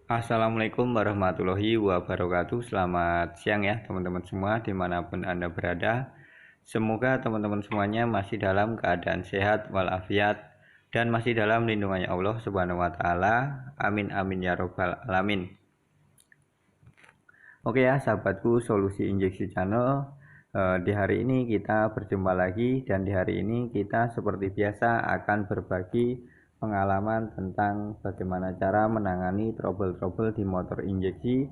Assalamualaikum warahmatullahi wabarakatuh. Selamat siang ya teman-teman semua dimanapun Anda berada. Semoga teman-teman semuanya masih dalam keadaan sehat walafiat dan masih dalam lindungannya Allah Subhanahu wa taala. Amin amin ya robbal alamin. Oke ya sahabatku, Solusi Injeksi Channel. Di hari ini kita berjumpa lagi, dan di hari ini kita seperti biasa akan berbagi pengalaman tentang bagaimana cara menangani trouble-trouble di motor injeksi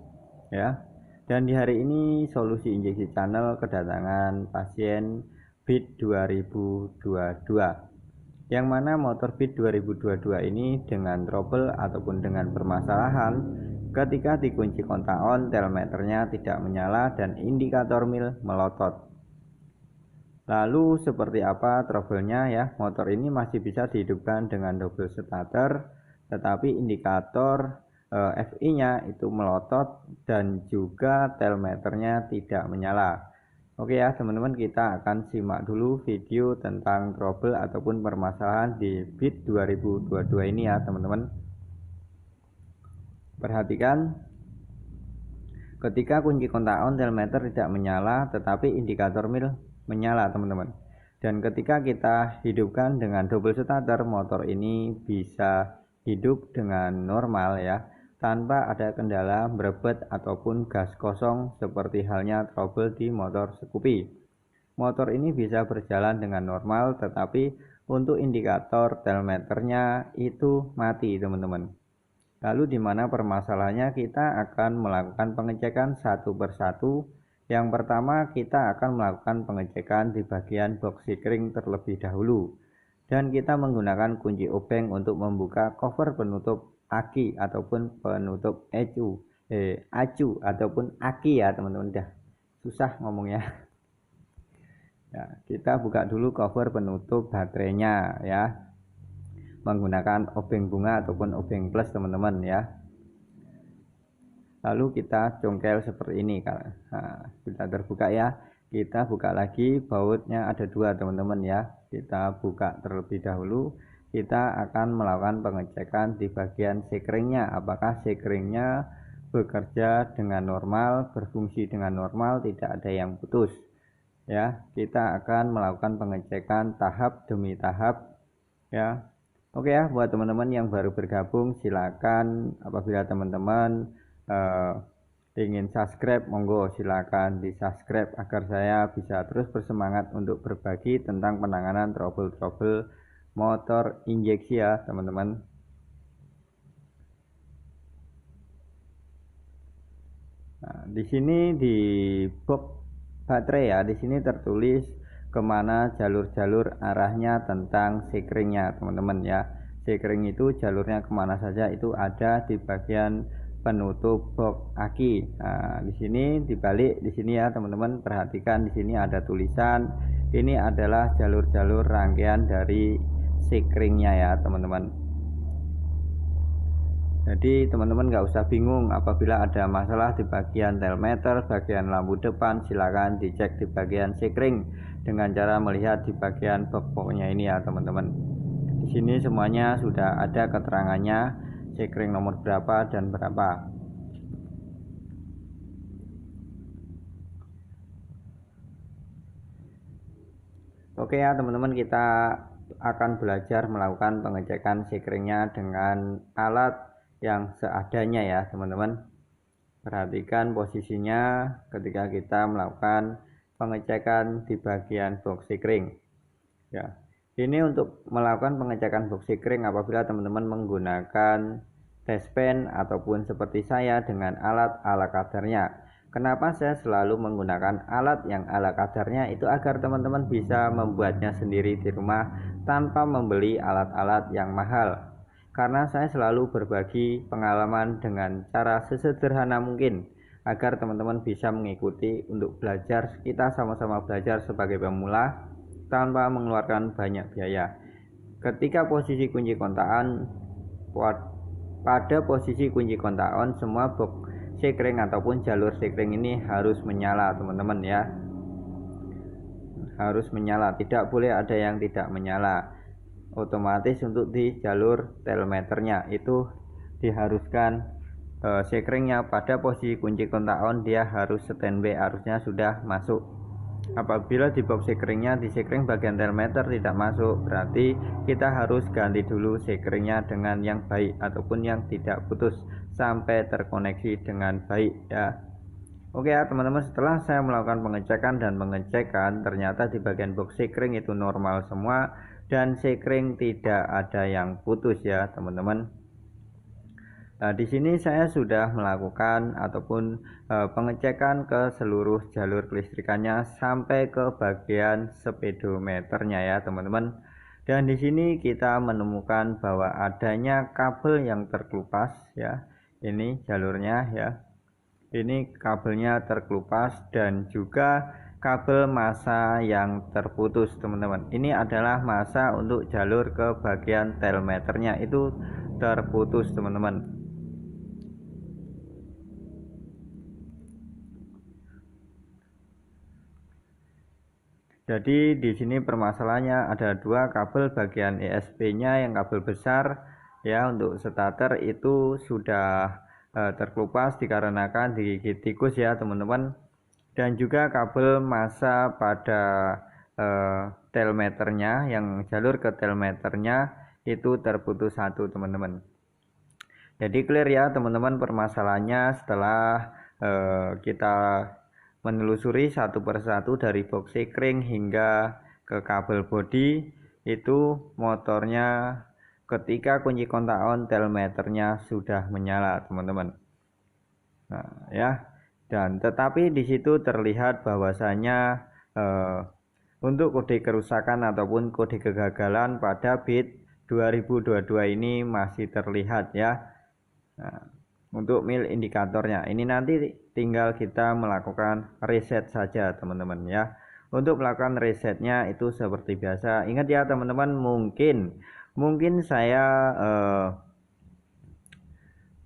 ya. Dan di hari ini Solusi Injeksi Channel kedatangan pasien Beat 2022, yang mana motor Beat 2022 ini dengan trouble ataupun dengan permasalahan ketika dikunci kontak on, telemeternya tidak menyala dan indikator mil melotot. Lalu seperti apa trouble-nya ya? Motor ini masih bisa dihidupkan dengan double starter, tetapi indikator FI-nya itu melotot dan juga telemeternya tidak menyala. Oke ya teman-teman, kita akan simak dulu video tentang trouble ataupun permasalahan di Beat 2022 ini ya teman-teman. Perhatikan, ketika kunci kontak on, telemeter tidak menyala tetapi indikator mil menyala teman-teman. Dan ketika kita hidupkan dengan double starter, motor ini bisa hidup dengan normal ya, tanpa ada kendala berebet ataupun gas kosong seperti halnya trouble di motor Scoopy. Motor ini bisa berjalan dengan normal, tetapi untuk indikator telemeternya itu mati teman-teman. Lalu di mana permasalahannya? Kita akan melakukan pengecekan satu persatu. Yang pertama, kita akan melakukan pengecekan di bagian box sikring terlebih dahulu, dan kita menggunakan kunci obeng untuk membuka cover penutup aki ataupun penutup acu ataupun aki ya teman-teman. Dah susah ngomongnya ya. Kita buka dulu cover penutup baterainya ya, menggunakan obeng bunga ataupun obeng plus teman-teman ya. Lalu kita congkel seperti ini. Nah, sudah terbuka ya, kita buka lagi. Bautnya ada dua teman-teman ya, kita buka terlebih dahulu. Kita akan melakukan pengecekan di bagian sekringnya, apakah sekringnya bekerja dengan normal, berfungsi dengan normal, tidak ada yang putus ya. Kita akan melakukan pengecekan tahap demi tahap ya. Oke ya, buat teman-teman yang baru bergabung, silakan apabila teman-teman ingin subscribe, monggo silakan di subscribe agar saya bisa terus bersemangat untuk berbagi tentang penanganan trouble-trouble motor injeksi ya teman-teman. Nah, di sini di box baterai ya, di sini tertulis kemana jalur-jalur arahnya tentang sekringnya teman-teman ya. Sekring itu jalurnya kemana saja itu ada di bagian penutup box aki. Nah, di sini dibalik di sini ya teman-teman, perhatikan di sini ada tulisan ini adalah jalur-jalur rangkaian dari sekringnya ya teman-teman. Jadi teman-teman nggak usah bingung apabila ada masalah di bagian telemeter, bagian lampu depan, silakan dicek di bagian sekring dengan cara melihat di bagian box-boxnya ini ya teman-teman. Di sini semuanya sudah ada keterangannya, sekring nomor berapa dan berapa. Oke ya teman-teman, kita akan belajar melakukan pengecekan sekringnya dengan alat yang seadanya ya teman-teman. Perhatikan posisinya ketika kita melakukan pengecekan di bagian box sekring ya. Ini untuk melakukan pengecekan box sekring apabila teman-teman menggunakan dashpan ataupun seperti saya dengan alat ala kadarnya. Kenapa saya selalu menggunakan alat yang ala kadarnya? Itu agar teman-teman bisa membuatnya sendiri di rumah tanpa membeli alat-alat yang mahal. Karena saya selalu berbagi pengalaman dengan cara sesederhana mungkin agar teman-teman bisa mengikuti untuk belajar. Kita sama-sama belajar sebagai pemula tanpa mengeluarkan banyak biaya. Ketika posisi kunci kontak on, pada posisi kunci kontak on, semua box sekring ataupun jalur sekring ini harus menyala teman-teman ya, harus menyala, tidak boleh ada yang tidak menyala. Otomatis untuk di jalur telemeternya itu diharuskan sekringnya pada posisi kunci kontak on, dia harus standby, arusnya sudah masuk. Apabila di box sekringnya di sekring bagian telemeter tidak masuk, berarti kita harus ganti dulu sekringnya dengan yang baik ataupun yang tidak putus sampai terkoneksi dengan baik ya. Oke ya teman-teman, setelah saya melakukan pengecekan dan pengecekan, ternyata di bagian box sekring itu normal semua dan sekring tidak ada yang putus ya teman-teman. Nah, di sini saya sudah melakukan ataupun pengecekan ke seluruh jalur kelistrikannya sampai ke bagian speedometernya ya teman-teman. Dan di sini kita menemukan bahwa adanya kabel yang terkelupas ya. Ini jalurnya ya. Ini kabelnya terkelupas dan juga kabel massa yang terputus teman-teman. Ini adalah massa untuk jalur ke bagian telemeternya itu terputus teman-teman. Jadi di sini permasalahannya ada dua kabel bagian ESP-nya yang kabel besar ya untuk starter itu sudah terkelupas dikarenakan digigit tikus ya teman-teman, dan juga kabel massa pada telemeternya yang jalur ke telemeternya itu terputus satu teman-teman. Jadi clear ya teman-teman permasalahannya setelah kita menelusuri satu persatu dari box sekring hingga ke kabel bodi. Itu motornya ketika kunci kontak on telemeternya sudah menyala teman-teman. Nah ya, dan tetapi di situ terlihat bahwasanya untuk kode kerusakan ataupun kode kegagalan pada bit 2022 ini masih terlihat ya. Nah, untuk mil indikatornya ini nanti tinggal kita melakukan reset saja teman-teman ya. Untuk melakukan resetnya itu seperti biasa, ingat ya teman-teman, mungkin saya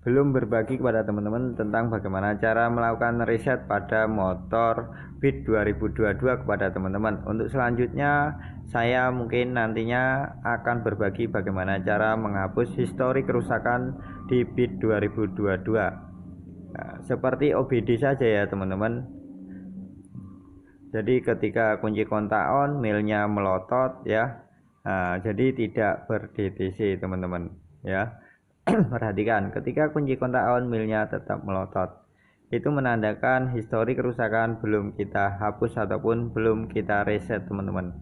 belum berbagi kepada teman-teman tentang bagaimana cara melakukan reset pada motor bit 2022 kepada teman-teman. Untuk selanjutnya saya mungkin nantinya akan berbagi bagaimana cara menghapus histori kerusakan di bit 2022. Nah, seperti OBD saja ya teman-teman. Jadi ketika kunci kontak on, milnya melotot ya. Nah, jadi tidak ber-DTC teman-teman ya. Perhatikan, ketika kunci kontak on, milnya tetap melotot, itu menandakan histori kerusakan belum kita hapus ataupun belum kita reset teman-teman.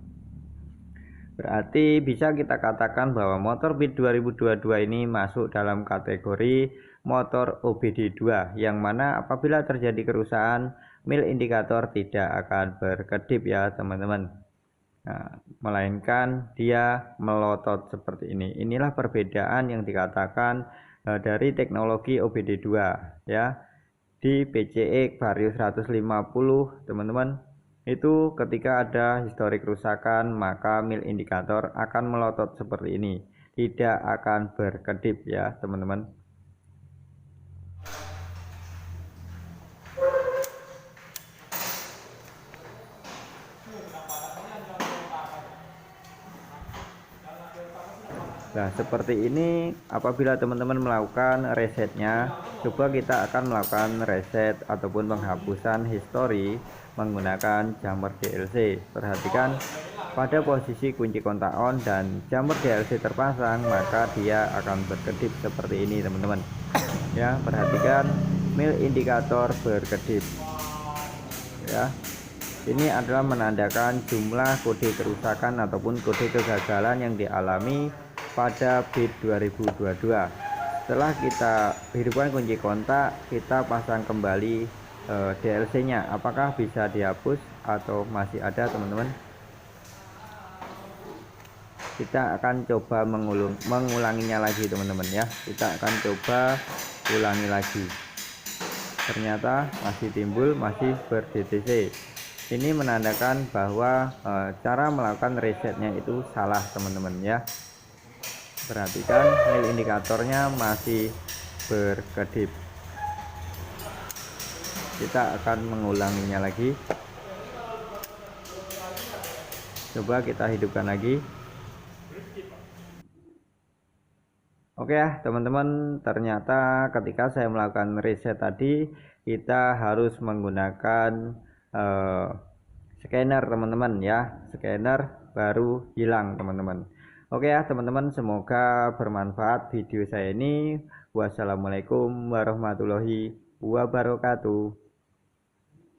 Berarti bisa kita katakan bahwa motor bit 2022 ini masuk dalam kategori motor OBD2, yang mana apabila terjadi kerusakan mil indikator tidak akan berkedip ya teman-teman. Nah, melainkan dia melotot seperti ini. Inilah perbedaan yang dikatakan dari teknologi OBD2 ya. Di PCX Vario 150 teman-teman, itu ketika ada histori kerusakan maka mil indikator akan melotot seperti ini, tidak akan berkedip ya teman-teman. Nah seperti ini apabila teman-teman melakukan resetnya. Coba kita akan melakukan reset ataupun penghapusan histori menggunakan jumper DLC. Perhatikan pada posisi kunci kontak on dan jumper DLC terpasang, maka dia akan berkedip seperti ini teman-teman ya. Perhatikan mil indikator berkedip ya. Ini adalah menandakan jumlah kode kerusakan ataupun kode kegagalan yang dialami pada bit 2022. Setelah kita hidupkan kunci kontak, kita pasang kembali DLC-nya. Apakah bisa dihapus atau masih ada teman-teman? Kita akan coba mengulanginya lagi teman-teman ya. Kita akan coba ulangi lagi. Ternyata masih timbul, masih ber-DTC. Ini menandakan bahwa cara melakukan resetnya itu salah teman-teman ya. Perhatikan mil indikatornya masih berkedip. Kita akan mengulanginya lagi. Coba kita hidupkan lagi. Oke ya teman-teman, ternyata ketika saya melakukan riset tadi kita harus menggunakan eh, scanner teman-teman ya, scanner baru hilang teman-teman. Oke ya teman-teman, semoga bermanfaat video saya ini. Wassalamualaikum warahmatullahi wabarakatuh.